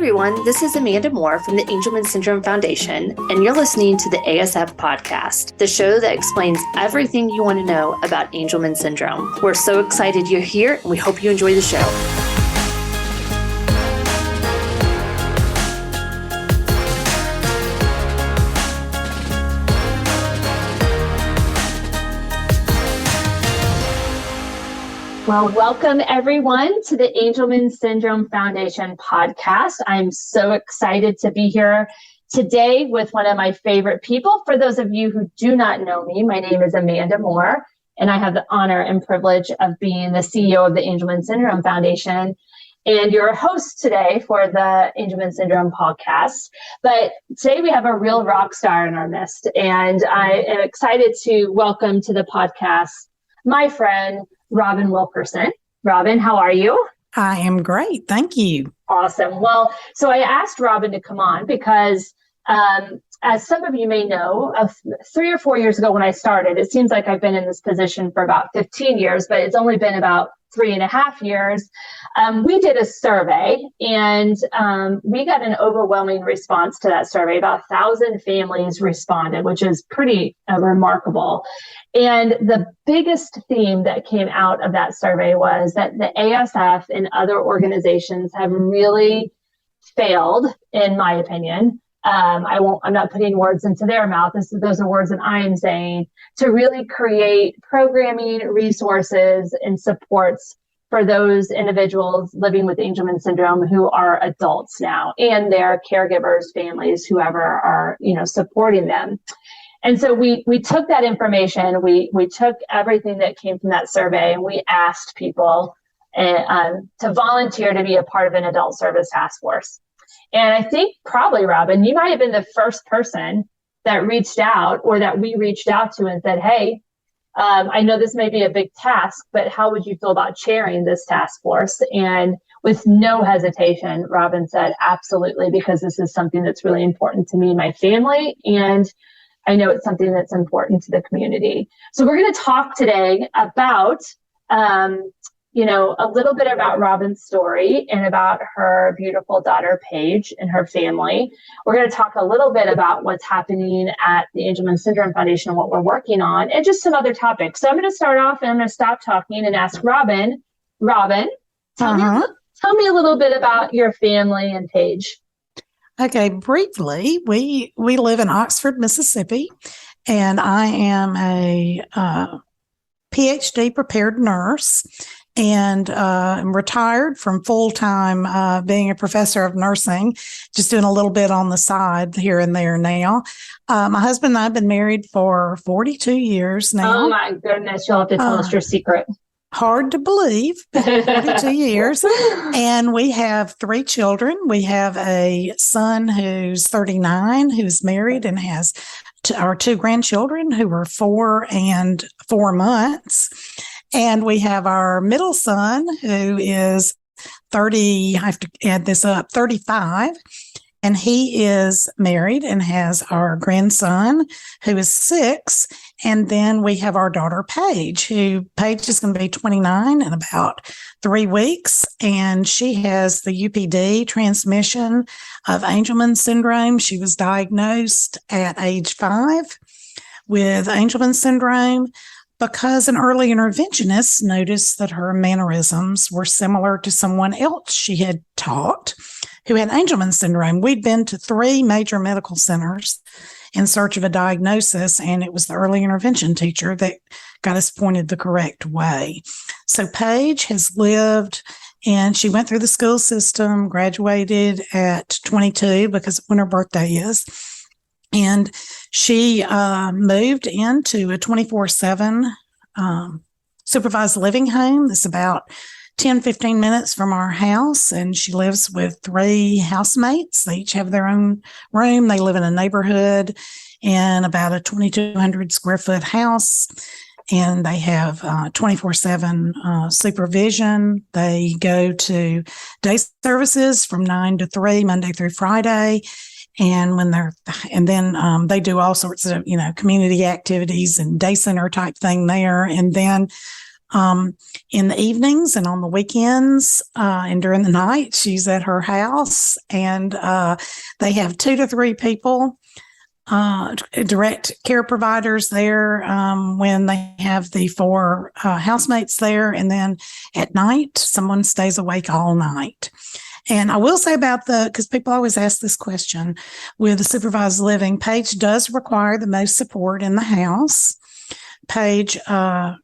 everyone, this is Amanda Moore from the Angelman Syndrome Foundation, and you're listening to the ASF podcast, the show that explains everything you want to know about Angelman Syndrome. We're so excited you're here, and we hope you enjoy the show. Well, welcome everyone to the Angelman Syndrome Foundation podcast. I'm so excited to be here today with one of my favorite people. For those of you who do not know me, my name is Amanda Moore, and I have the honor and privilege of being the CEO of the Angelman Syndrome Foundation and your host today for the Angelman Syndrome podcast. But today we have a real rock star in our midst, and I am excited to welcome to the podcast my friend, Robin Wilkerson. Robin, how are you? I am great. Thank you. Awesome. Well, so I asked Robin to come on because, as some of you may know, 3 or 4 years ago when I started, it seems like I've been in this position for about 15 years, but it's only been about 3.5 years. We did a survey and we got an overwhelming response to that survey. About 1,000 families responded, which is pretty remarkable. And the biggest theme that came out of that survey was that the ASF and other organizations have really failed, in my opinion. I'm not putting words into their mouth. Those are words that I am saying, to really create programming, resources, and supports for those individuals living with Angelman syndrome who are adults now, and their caregivers, families, whoever are, supporting them. And so we took that information, we took everything that came from that survey, and we asked people to volunteer to be a part of an adult service task force. And I think probably, Robin, you might have been the first person that reached out, or that we reached out to and said, hey, I know this may be a big task, but how would you feel about chairing this task force? And with no hesitation, Robin said, absolutely, because this is something that's really important to me and my family. And I know it's something that's important to the community. So we're going to talk today about a little bit about Robin's story and about her beautiful daughter, Paige, and her family. We're going to talk a little bit about what's happening at the Angelman Syndrome Foundation and what we're working on, and just some other topics. So I'm going to start off and I'm going to stop talking and ask Robin, tell me a little bit about your family and Paige. Okay, briefly, we live in Oxford, Mississippi, and I am a PhD prepared nurse. And I'm retired from full-time being a professor of nursing, just doing a little bit on the side here and there now. My husband and I have been married for 42 years now. Oh, my goodness. You'll have to tell us your secret. Hard to believe, 42 years. And we have 3 children. We have a son who's 39, who's married and has our 2 grandchildren who are 4 and 4 months. And we have our middle son who is 30, I have to add this up, 35. And he is married and has our grandson who is 6. And then we have our daughter, Paige is going to be 29 in about 3 weeks. And she has the UPD, transmission of Angelman syndrome. She was diagnosed at age 5 with Angelman syndrome, because an early interventionist noticed that her mannerisms were similar to someone else she had taught who had Angelman syndrome. We'd been to 3 major medical centers in search of a diagnosis, and it was the early intervention teacher that got us pointed the correct way. So Paige has lived, and she went through the school system, graduated at 22 because of when her birthday is. And she moved into a 24/7 supervised living home that's about 10, 15 minutes from our house. And she lives with 3 housemates. They each have their own room. They live in a neighborhood in about a 2,200 square foot house. And they have 24/7 supervision. They go to day services from 9 to 3, Monday through Friday. And then they do all sorts of, community activities and day center type thing there. And then In the evenings and on the weekends and during the night, she's at her house, and they have 2 to 3 people, direct care providers there when they have the 4 housemates there. And then at night, someone stays awake all night. And I will say about because people always ask this question, with the supervised living, Paige does require the most support in the house. Paige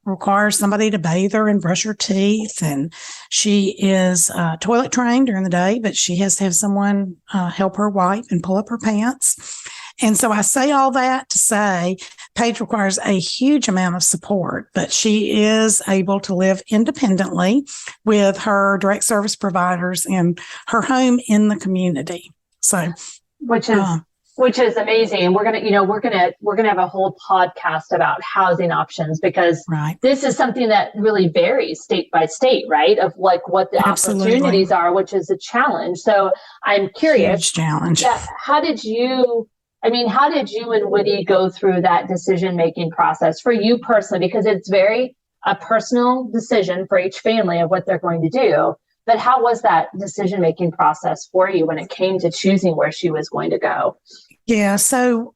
requires somebody to bathe her and brush her teeth, and she is toilet trained during the day, but she has to have someone help her wipe and pull up her pants. And so I say all that to say Paige requires a huge amount of support, but she is able to live independently with her direct service providers in her home in the community. So, which is amazing. And we're gonna have a whole podcast about housing options, because this is something that really varies state by state, right? Of like what the opportunities are, which is a challenge. So I'm curious. Huge challenge. How did you and Woody go through that decision-making process for you personally? Because it's very a personal decision for each family of what they're going to do. But how was that decision-making process for you when it came to choosing where she was going to go? Yeah. So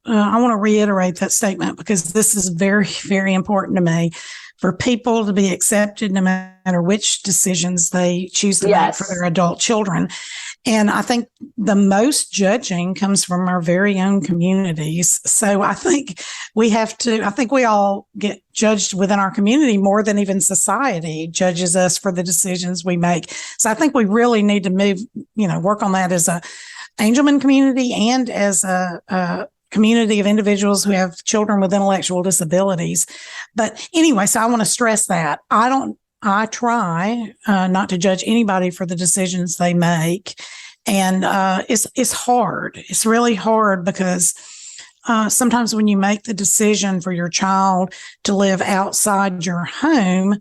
I want to reiterate that statement, because this is very, very important to me, for people to be accepted no matter which decisions they choose to make for their adult children. And I think the most judging comes from our very own communities. So I think we all get judged within our community more than even society judges us for the decisions we make. So I think we really need to work on that as a Angelman community and as a community of individuals who have children with intellectual disabilities. But anyway, so I want to stress that I try not to judge anybody for the decisions they make. And it's hard. It's really hard, because sometimes when you make the decision for your child to live outside your home,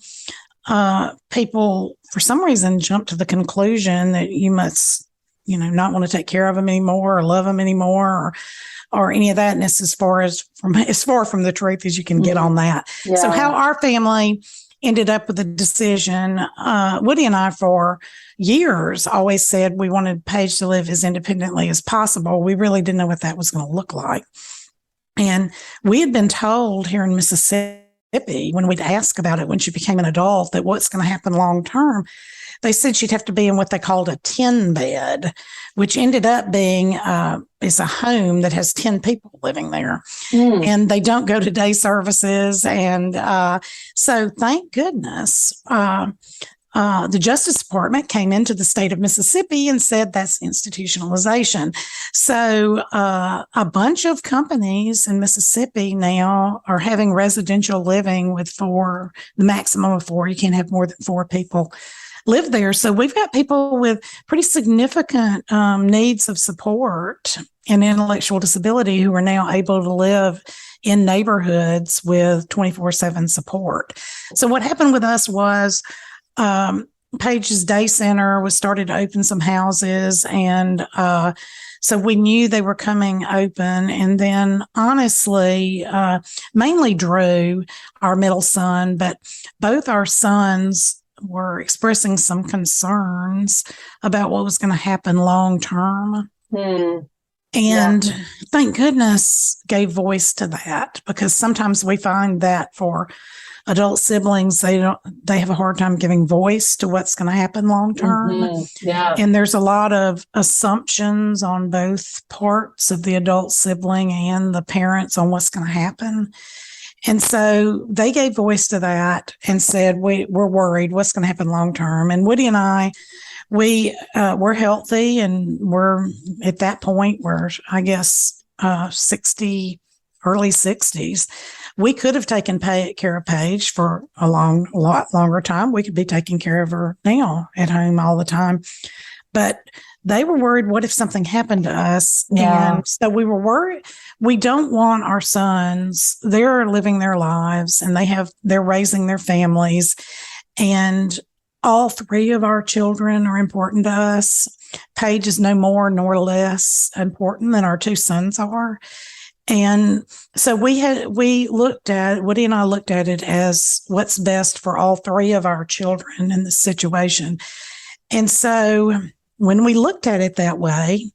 people, for some reason, jump to the conclusion that you must, not want to take care of them anymore or love them anymore or any of that. And it's as far from the truth as you can get on that. Yeah. So how our family ended up with the decision, Woody and I, for years, always said we wanted Paige to live as independently as possible. We really didn't know what that was going to look like. And we had been told here in Mississippi, when we'd ask about it when she became an adult, that what's going to happen long term, they said she'd have to be in what they called a 10 bed, which ended up being is a home that has 10 people living there. And they don't go to day services. And so thank goodness the Justice Department came into the state of Mississippi and said that's institutionalization. So a bunch of companies in Mississippi now are having residential living with the maximum of 4. You can't have more than 4 people live there. So we've got people with pretty significant needs of support and intellectual disability who are now able to live in neighborhoods with 24/7 support. So what happened with us was Paige's Day Center was started to open some houses, and so we knew they were coming open. And then honestly, mainly Drew, our middle son, but both our sons were expressing some concerns about what was going to happen long term. And thank goodness gave voice to that, because sometimes we find that for adult siblings, they have a hard time giving voice to what's going to happen long term. And there's a lot of assumptions on both parts of the adult sibling and the parents on what's going to happen. And so they gave voice to that and said, we're worried what's going to happen long term. And Woody and I, we're healthy, and we're at that point where I guess 60, early 60s. We could have taken care of Paige for a lot longer time. We could be taking care of her now at home all the time. But they were worried, what if something happened to us? And so we were worried. We don't want our sons, they're living their lives and they're raising their families. And all 3 of our children are important to us. Paige is no more nor less important than our 2 sons are. And so Woody and I looked at it as what's best for all three of our children in this situation. And so when we looked at it that way,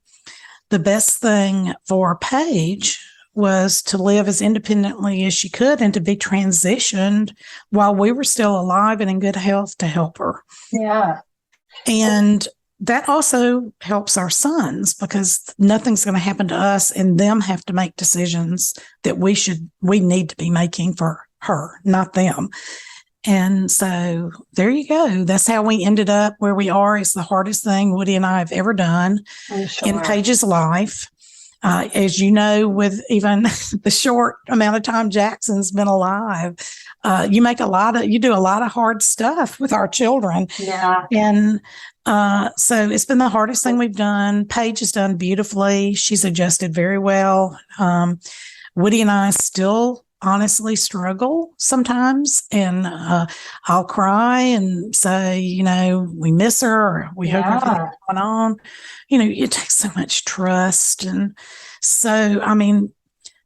the best thing for Paige was to live as independently as she could and to be transitioned while we were still alive and in good health to help her. Yeah. And that also helps our sons because nothing's going to happen to us and them have to make decisions that we need to be making for her, not them. And so there you go. That's how we ended up where we are. It's the hardest thing Woody and I have ever done in Paige's life. As you know, with even the short amount of time Jackson's been alive, you do a lot of hard stuff with our children. Yeah. And so it's been the hardest thing we've done. Paige has done beautifully. She's adjusted very well. Woody and I still honestly struggle sometimes, and I'll cry and say, we miss her, or we hope everything's going on. It takes so much trust. And so,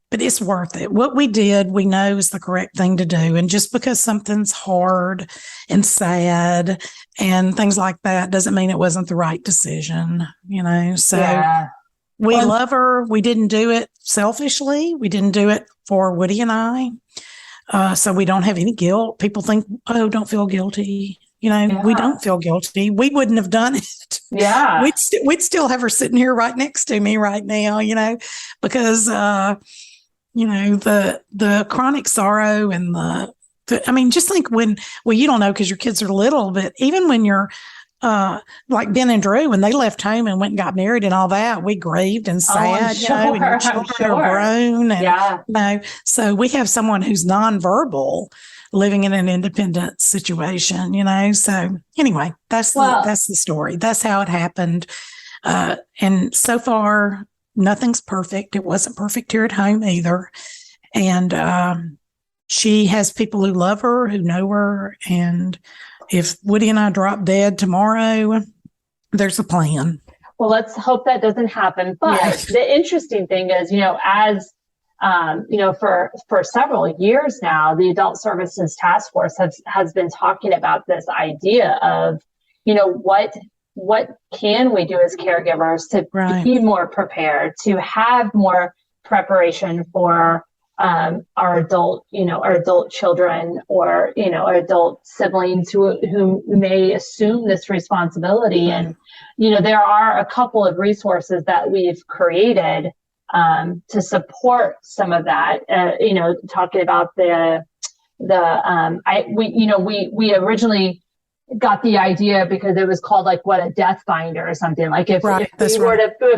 but it's worth it. What we did, we know is the correct thing to do. And just because something's hard and sad and things like that doesn't mean it wasn't the right decision, So we love her. We didn't do it selfishly. We didn't do it for Woody and I. So we don't have any guilt. People think, oh, don't feel guilty. We don't feel guilty. We wouldn't have done it. Yeah. We'd still have her sitting here right next to me right now, because, the chronic sorrow and just think you don't know because your kids are little, but even when you're, like Ben and Drew, when they left home and went and got married and all that, we grieved and sad, and your children are grown. And, so we have someone who's nonverbal living in an independent situation, So anyway, that's the story. That's how it happened. And so far, nothing's perfect. It wasn't perfect here at home either. And she has people who love her, who know her, and if Woody and I drop dead tomorrow, there's a plan. Well, let's hope that doesn't happen. But the interesting thing is, as for several years now, the Adult Services Task Force has been talking about this idea of, what can we do as caregivers to be more prepared, to have more preparation for our adult children, or, our adult siblings who may assume this responsibility. And, there are a couple of resources that we've created to support some of that. Talking about we originally got the idea because it was called a death binder or something. Like if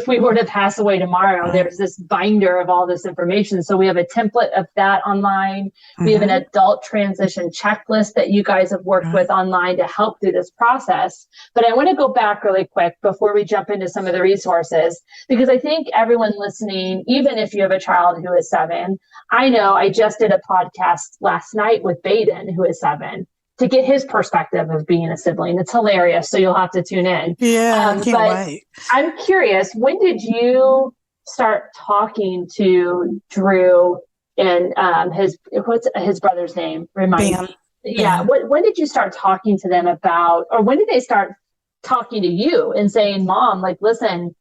we were to pass away tomorrow, there's this binder of all this information. So we have a template of that online. We have an adult transition checklist that you guys have worked with online to help through this process. But I want to go back really quick before we jump into some of the resources, because I think everyone listening, even if you have a child who is 7, I know I just did a podcast last night with Baden, who is 7, to get his perspective of being a sibling. It's hilarious. So you'll have to tune in. Yeah, I can't wait. I'm curious, when did you start talking to Drew and what's his brother's name? Remind me. Yeah. When did you start talking to them about, or when did they start talking to you and saying, Mom, listen,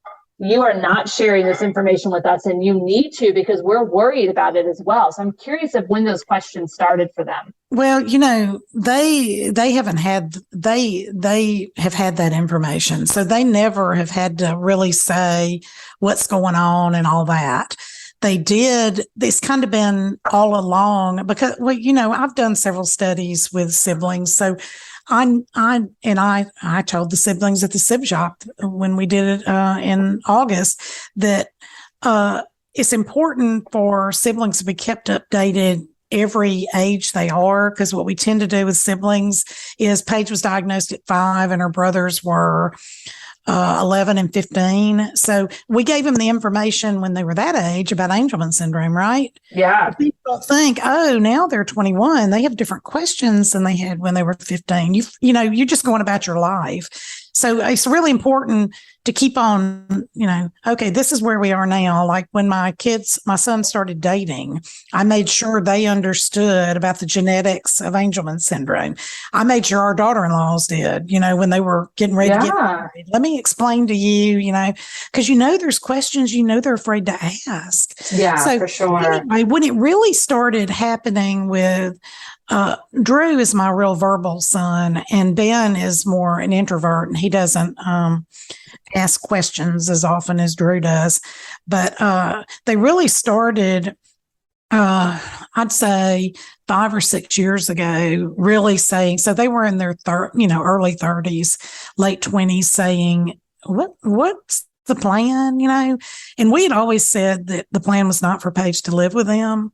you are not sharing this information with us, and you need to, because we're worried about it as well. So I'm curious of when those questions started for them. Well, they have had that information. So they never have had to really say what's going on and all that. They did. It's kind of been all along because, I've done several studies with siblings. So I told the siblings at the Sib Shop when we did it in August that it's important for siblings to be kept updated every age they are, because what we tend to do with siblings is Paige was diagnosed at 5 and her brothers were 11 and 15. So we gave them the information when they were that age about Angelman syndrome, right? Yeah. People think, oh, now they're 21. They have different questions than they had when they were 15. You're just going about your life. So it's really important to keep on, okay, this is where we are now. Like when my son started dating, I made sure they understood about the genetics of Angelman syndrome. I made sure our daughter-in-laws did, when they were getting ready to get married. Let me explain to you, because there's questions, they're afraid to ask. Yeah, so, for sure. Anyway, when it really started happening with Drew is my real verbal son, and Ben is more an introvert, and he doesn't ask questions as often as Drew does. But they really started, I'd say 5 or 6 years ago, really saying, so they were in their early 30s, late 20s, saying, what's the plan? And we had always said that the plan was not for Paige to live with them.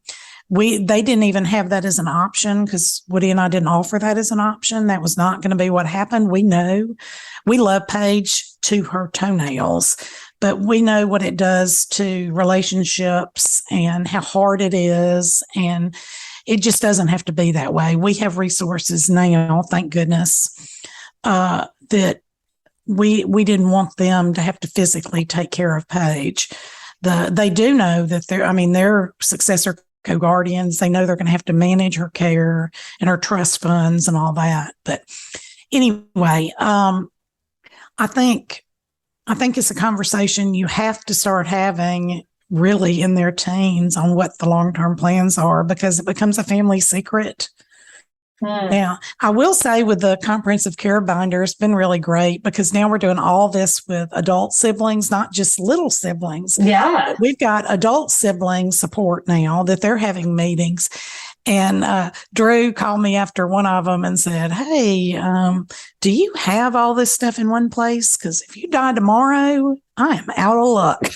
They didn't even have that as an option because Woody and I didn't offer that as an option. That was not going to be what happened. We know we love Paige to her toenails, but we know what it does to relationships and how hard it is. And it just doesn't have to be that way. We have resources now, thank goodness, that we didn't want them to have to physically take care of Paige. They do know that their successor co-guardians, they know they're going to have to manage her care and her trust funds and all that. But anyway, I think it's a conversation you have to start having really in their teens on what the long-term plans are, because it becomes a family secret. Now, I will say with the comprehensive care binder, it's been really great because now we're doing all this with adult siblings, not just little siblings. Yeah. We've got adult sibling support now that they're having meetings. And Drew called me after one of them and said, hey, do you have all this stuff in one place? Because if you die tomorrow, I am out of luck.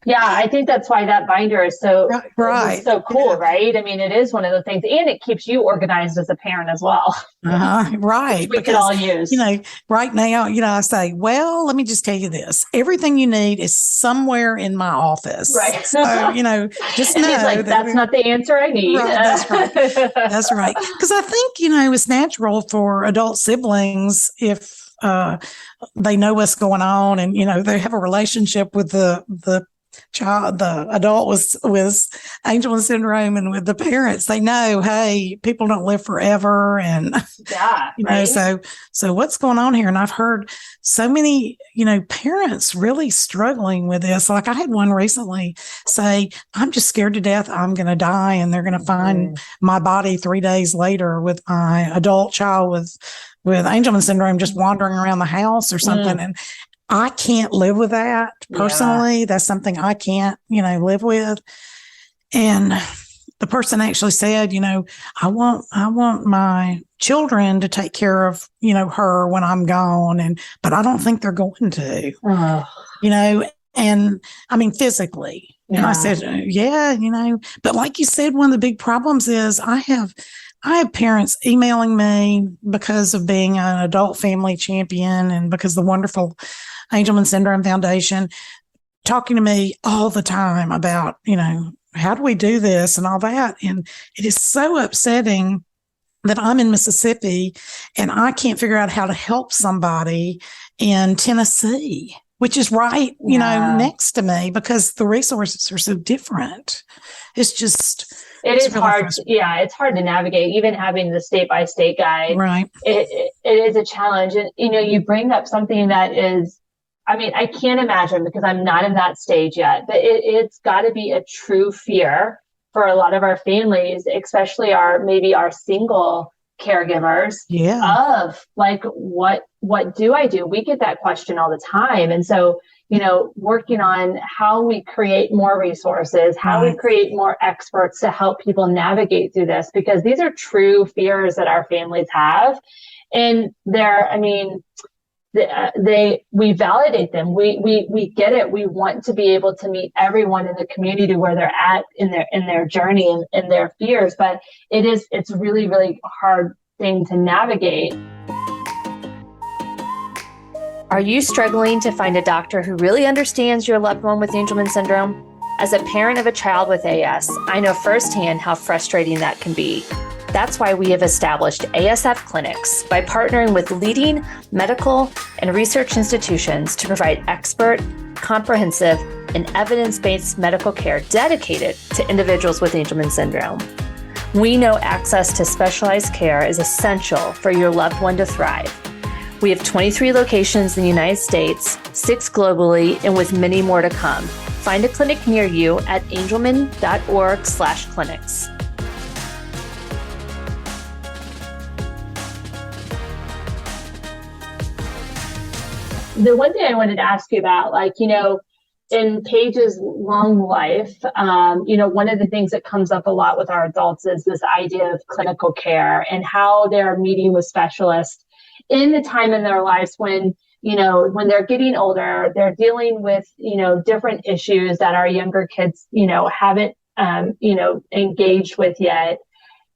Yeah, I think that's why that binder is so right. So cool, right? I mean, it is one of the things, and it keeps you organized as a parent as well. Right. We could all use. Right now, I say, well, let me just tell you this. Everything you need is somewhere in my office. Right. So, just and know he's like, that's not the answer I need. Right, that's right. That's right. Because I think, it's natural for adult siblings if they know what's going on and, they have a relationship with the child, the adult with Angelman syndrome, and with the parents, they know, hey, people don't live forever, and right. So what's going on here? And I've heard so many, parents really struggling with this. Like I had one recently say, "I'm just scared to death. I'm going to die, and they're going to find my body 3 days later with my adult child with Angelman syndrome just wandering around the house or something." And I can't live with that personally. Yeah. That's something I can't, live with. And the person actually said, I want my children to take care of, her when I'm gone. But I don't think they're going to, and I mean, physically. Yeah. And I said, but like you said, one of the big problems is I have parents emailing me because of being an adult family champion and because the wonderful Angelman Syndrome Foundation talking to me all the time about, how do we do this and all that? And it is so upsetting that I'm in Mississippi and I can't figure out how to help somebody in Tennessee, which is right, next to me, because the resources are so different. It's just... It's really hard. It's hard to navigate, even having the state-by-state guide. Right. It is a challenge. And, you bring up something that is, I can't imagine because I'm not in that stage yet, but it's got to be a true fear for a lot of our families, especially maybe our single caregivers of like, what do I do? We get that question all the time. And so, working on how we create more resources, how we create more experts to help people navigate through this, because these are true fears that our families have. And we validate them. We get it. We want to be able to meet everyone in the community where they're at in their journey and in their fears, but it's really, really hard thing to navigate. Are you struggling to find a doctor who really understands your loved one with Angelman syndrome? As a parent of a child with AS, I know firsthand how frustrating that can be. That's why we have established ASF clinics by partnering with leading medical and research institutions to provide expert, comprehensive, and evidence-based medical care dedicated to individuals with Angelman syndrome. We know access to specialized care is essential for your loved one to thrive. We have 23 locations in the United States, 6 globally, and with many more to come. Find a clinic near you at angelman.org/clinics. The one thing I wanted to ask you about, in Paige's long life, one of the things that comes up a lot with our adults is this idea of clinical care and how they're meeting with specialists in the time in their lives when they're getting older, they're dealing with, different issues that our younger kids, haven't, engaged with yet.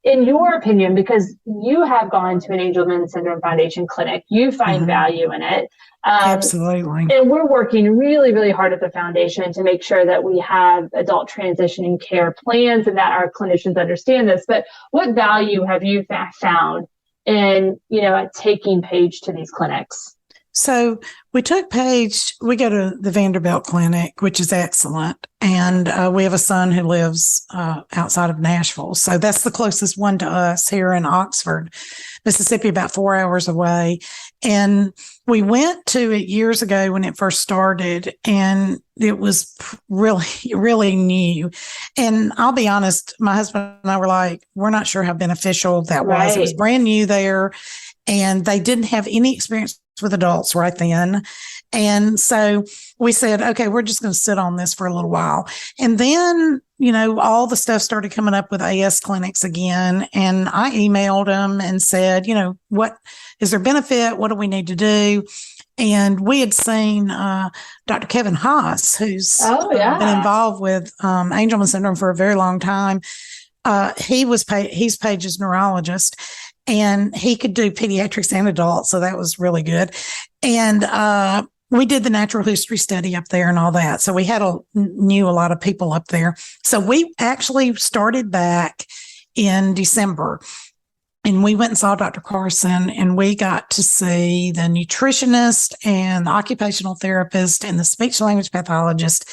In your opinion, because you have gone to an Angelman Syndrome Foundation clinic, you find value in it. Absolutely. And we're working really, really hard at the foundation to make sure that we have adult transitioning care plans and that our clinicians understand this. But what value have you found in, taking Paige to these clinics? So we took Paige, we go to the Vanderbilt Clinic, which is excellent. And we have a son who lives outside of Nashville. So that's the closest one to us here in Oxford, Mississippi, about 4 hours away. And we went to it years ago when it first started, and it was really, really new. And I'll be honest, my husband and I were like, we're not sure how beneficial that was. It was brand new there, and they didn't have any experience with adults right then. And so we said, okay, we're just going to sit on this for a little while. And then, all the stuff started coming up with AS clinics again. And I emailed them and said, what is there benefit? What do we need to do? And we had seen Dr. Kevin Haas, who's been involved with Angelman syndrome for a very long time. He's Paige's neurologist, and he could do pediatrics and adults. So that was really good. And we did the natural history study up there and all that. So we knew a lot of people up there. So we actually started back in December, and we went and saw Dr. Carson, and we got to see the nutritionist and the occupational therapist and the speech language pathologist.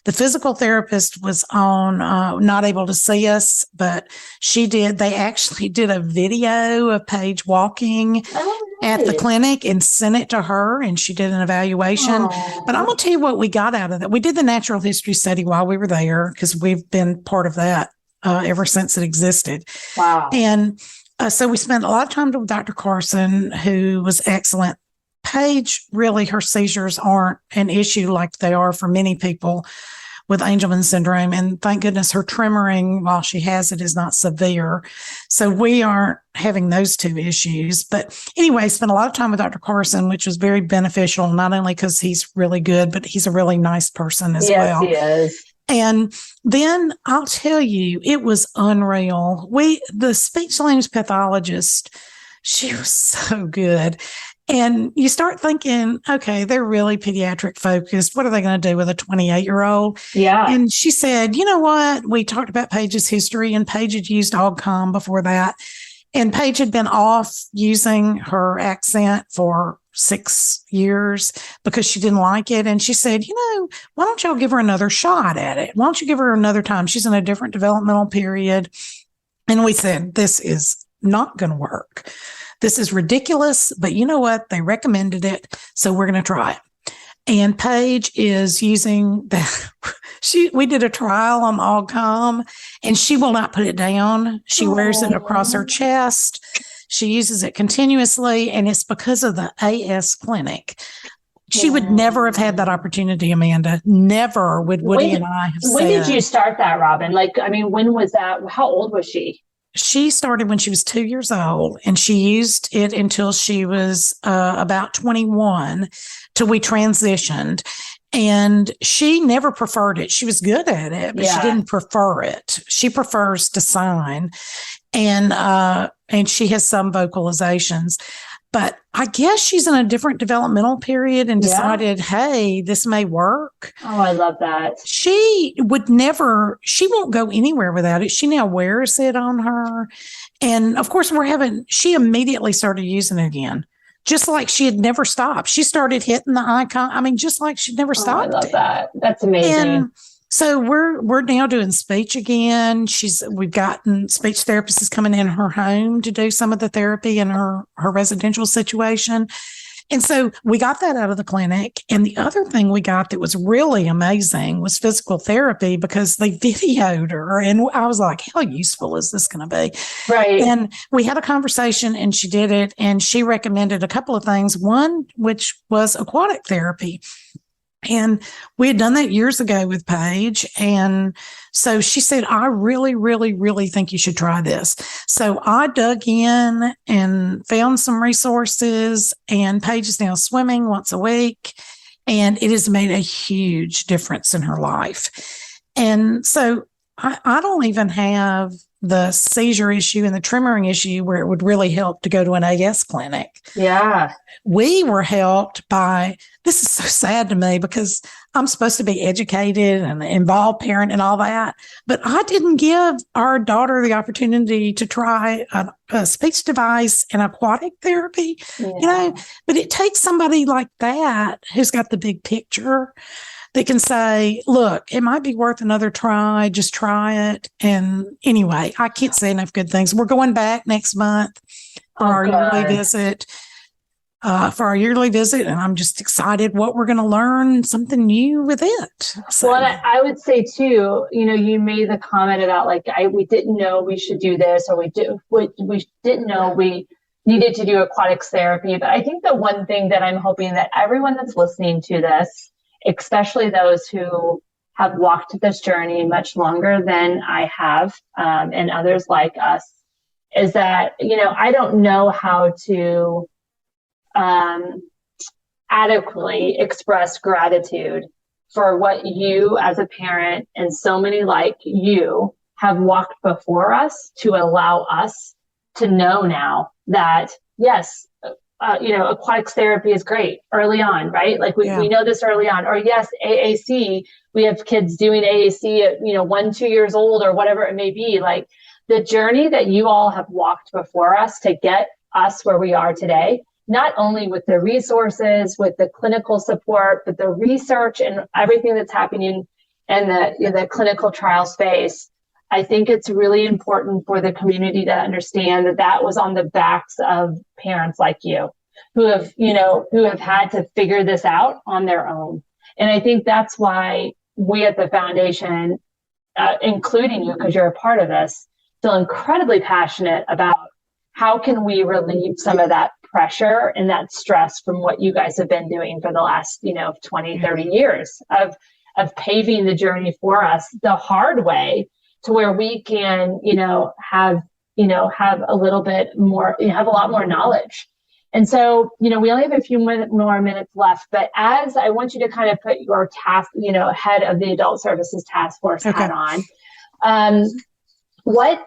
The physical therapist was on, not able to see us, but they actually did a video of Paige walking at the clinic and sent it to her, and she did an evaluation. But I'm going to tell you what we got out of that. We did the natural history study while we were there, because we've been part of that ever since it existed. Wow. And so we spent a lot of time with Dr. Carson, who was excellent. Paige, really, her seizures aren't an issue like they are for many people with Angelman syndrome. And thank goodness her tremoring while she has it is not severe. So we aren't having those two issues. But anyway, spent a lot of time with Dr. Carson, which was very beneficial, not only because he's really good, but he's a really nice person as well. Yes, he is. And then I'll tell you, it was unreal. The speech language pathologist, she was so good. And you start thinking, okay, they're really pediatric focused. What are they going to do with a 28-year-old? Yeah. And she said, you know what? We talked about Paige's history, and Paige had used AuGCom before that. And Paige had been off using her accent for 6 years because she didn't like it. And she said, why don't y'all give her another shot at it? Why don't you give her another time? She's in a different developmental period. And we said, this is not going to work. This is ridiculous, but you know what? They recommended it, so we're going to try it. And Paige is using that. We did a trial on AuGCom, and she will not put it down. She wears it across her chest. She uses it continuously, and it's because of the AS clinic. She would never have had that opportunity, Amanda. Never would Woody and I have said. When did you start that, Robin? When was that? How old was she? She started when she was 2 years old, and she used it until she was about 21 till we transitioned. And she never preferred it. She was good at it, but she didn't prefer it. She prefers to sign, and she has some vocalizations. But I guess she's in a different developmental period and decided, hey, this may work. Oh, I love that. She won't go anywhere without it. She now wears it on her. And of course, she immediately started using it again, just like she had never stopped. She started hitting the icon. I mean, just like she'd never stopped. I love that. That's amazing. And so we're now doing speech again. We've gotten speech therapists coming in her home to do some of the therapy in her residential situation. And so we got that out of the clinic. And the other thing we got that was really amazing was physical therapy, because they videoed her. And I was like, how useful is this going to be? Right. And we had a conversation and she did it. And she recommended a couple of things, one, which was aquatic therapy. And we had done that years ago with Paige. And so she said, I really, really, really think you should try this. So I dug in and found some resources, and Paige is now swimming once a week, and it has made a huge difference in her life. And so I don't even have the seizure issue and the tremoring issue where it would really help to go to an AS clinic. Yeah. We were helped by, this is so sad to me because I'm supposed to be educated and involved parent and all that, but I didn't give our daughter the opportunity to try a speech device and aquatic therapy, but it takes somebody like that who's got the big picture that can say, look, it might be worth another try. Just try it. And anyway, I can't say enough good things. We're going back next month for our yearly visit. And I'm just excited what we're going to learn, something new with it. So. Well, I would say too, you made the comment about we didn't know we should do this, or we didn't know we needed to do aquatics therapy. But I think the one thing that I'm hoping that everyone that's listening to this, especially those who have walked this journey much longer than I have, and others like us, is that, I don't know how to adequately express gratitude for what you as a parent and so many like you have walked before us to allow us to know now that, yes, aquatics therapy is great early on, right? We know this early on. Or yes, AAC, we have kids doing AAC at, 1-2 years old or whatever it may be. The journey that you all have walked before us to get us where we are today, not only with the resources, with the clinical support, but the research and everything that's happening in the clinical trial space. I think it's really important for the community to understand that was on the backs of parents like you who have had to figure this out on their own. And I think that's why we at the foundation, including you, because you're a part of this, feel incredibly passionate about how can we relieve some of that pressure and that stress from what you guys have been doing for the last, 20, 30 years of paving the journey for us the hard way, to where we can, have a little bit more, have a lot more knowledge. And so, we only have a few more minutes left, but as I want you to kind of put your task, head of the adult services task force hat on, what,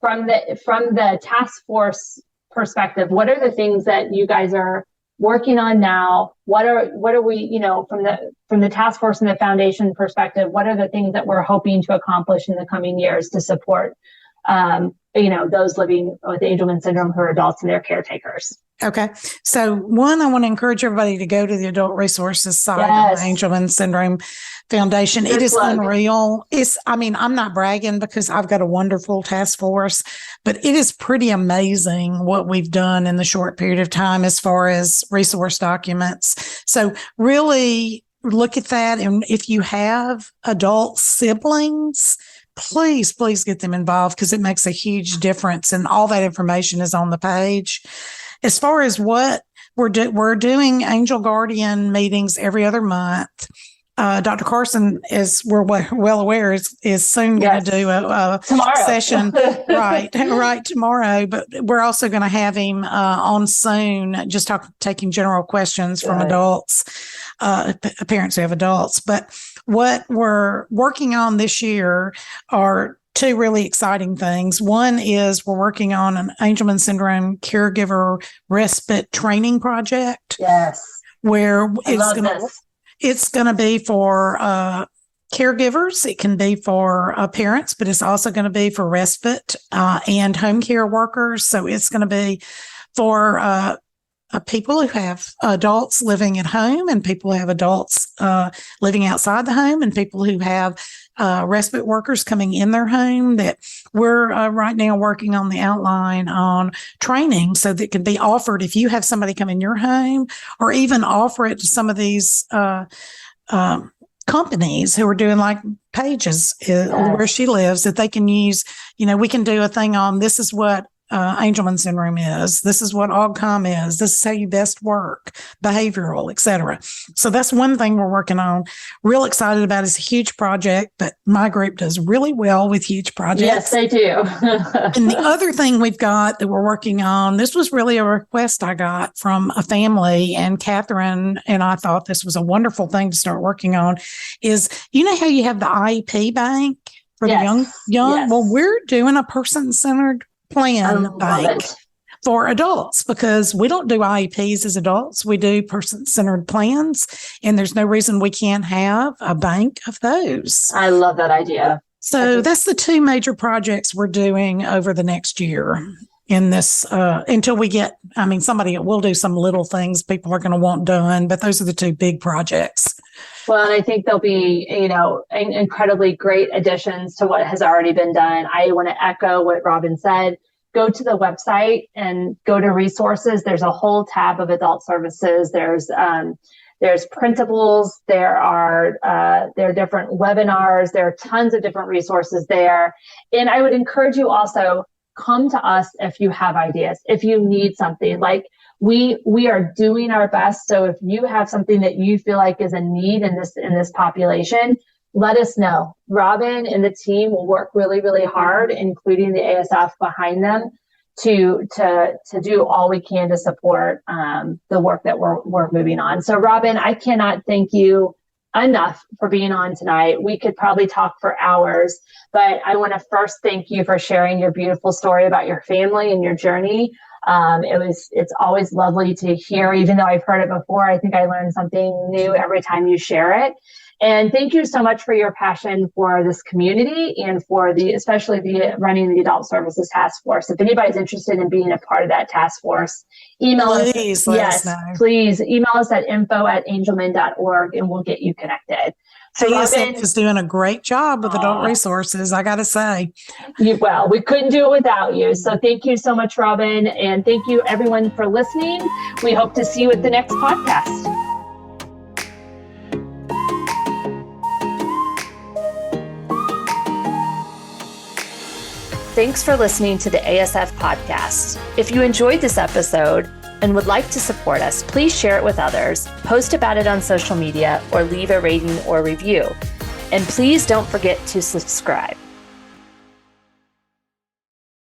from the task force perspective, what are the things that you guys are working on now? What are we, from the task force and the foundation perspective, what are the things that we're hoping to accomplish in the coming years to support, those living with Angelman syndrome who are adults and their caretakers? Okay. So one, I want to encourage everybody to go to the adult resources side of the Angelman Syndrome Foundation. It is unreal. I'm not bragging because I've got a wonderful task force, but it is pretty amazing what we've done in the short period of time as far as resource documents. So really look at that. And if you have adult siblings, please get them involved because it makes a huge difference. And all that information is on the page. As far as what we're doing Angel Guardian meetings every other month. Dr. Carson, as we're well aware, is soon going to do a session right tomorrow. But we're also going to have him on soon, just taking general questions from adults, parents who have adults. But what we're working on this year are two really exciting things. One is we're working on an Angelman Syndrome caregiver respite training project. Yes. Where this. It's going to be for caregivers. It can be for parents, but it's also going to be for respite and home care workers. So it's going to be for people who have adults living at home, and people who have adults living outside the home, and people who have respite workers coming in their home. That we're right now working on the outline on training so that it can be offered if you have somebody come in your home, or even offer it to some of these companies who are doing like Paige's where she lives, that they can use, we can do a thing on this is what Angelman syndrome is. This is what AUGCOM is. This is how you best work, behavioral, etc. So that's one thing we're working on. Real excited about. It's a huge project, but my group does really well with huge projects. Yes, they do. And the other thing we've got that we're working on, this was really a request I got from a family, and Catherine and I thought this was a wonderful thing to start working on, is how you have the IEP bank for the young? Yes. Well, we're doing a person-centered plan bank for adults, because we don't do IEPs as adults. We do person-centered plans, and there's no reason we can't have a bank of those. I love that idea. So that's the two major projects we're doing over the next year in this, until we get, somebody will do some little things people are going to want done, but those are the two big projects. Well, and I think they'll be, incredibly great additions to what has already been done. I want to echo what Robin said. Go to the website and go to resources. There's a whole tab of adult services. There's printables. There are different webinars. There are tons of different resources there. And I would encourage you also, come to us if you have ideas, if you need something. Like we are doing our best. So if you have something that you feel like is a need in this population, let us know. Robin and the team will work really, really hard, including the ASF behind them, to do all we can to support the work that we're moving on. So Robin, I cannot thank you enough for being on tonight. We could probably talk for hours, but I want to first thank you for sharing your beautiful story about your family and your journey. It's always lovely to hear, even though I've heard it before. I think I learn something new every time you share it. And thank you so much for your passion for this community and for especially running the Adult Services Task Force. If anybody's interested in being a part of that task force, email us. Please email us at info@angelman.org and we'll get you connected. So ASF is doing a great job with adult resources, I got to say. Well, we couldn't do it without you. So thank you so much, Robin. And thank you, everyone, for listening. We hope to see you at the next podcast. Thanks for listening to the ASF podcast. If you enjoyed this episode and would like to support us, please share it with others, post about it on social media, or leave a rating or review. And please don't forget to subscribe.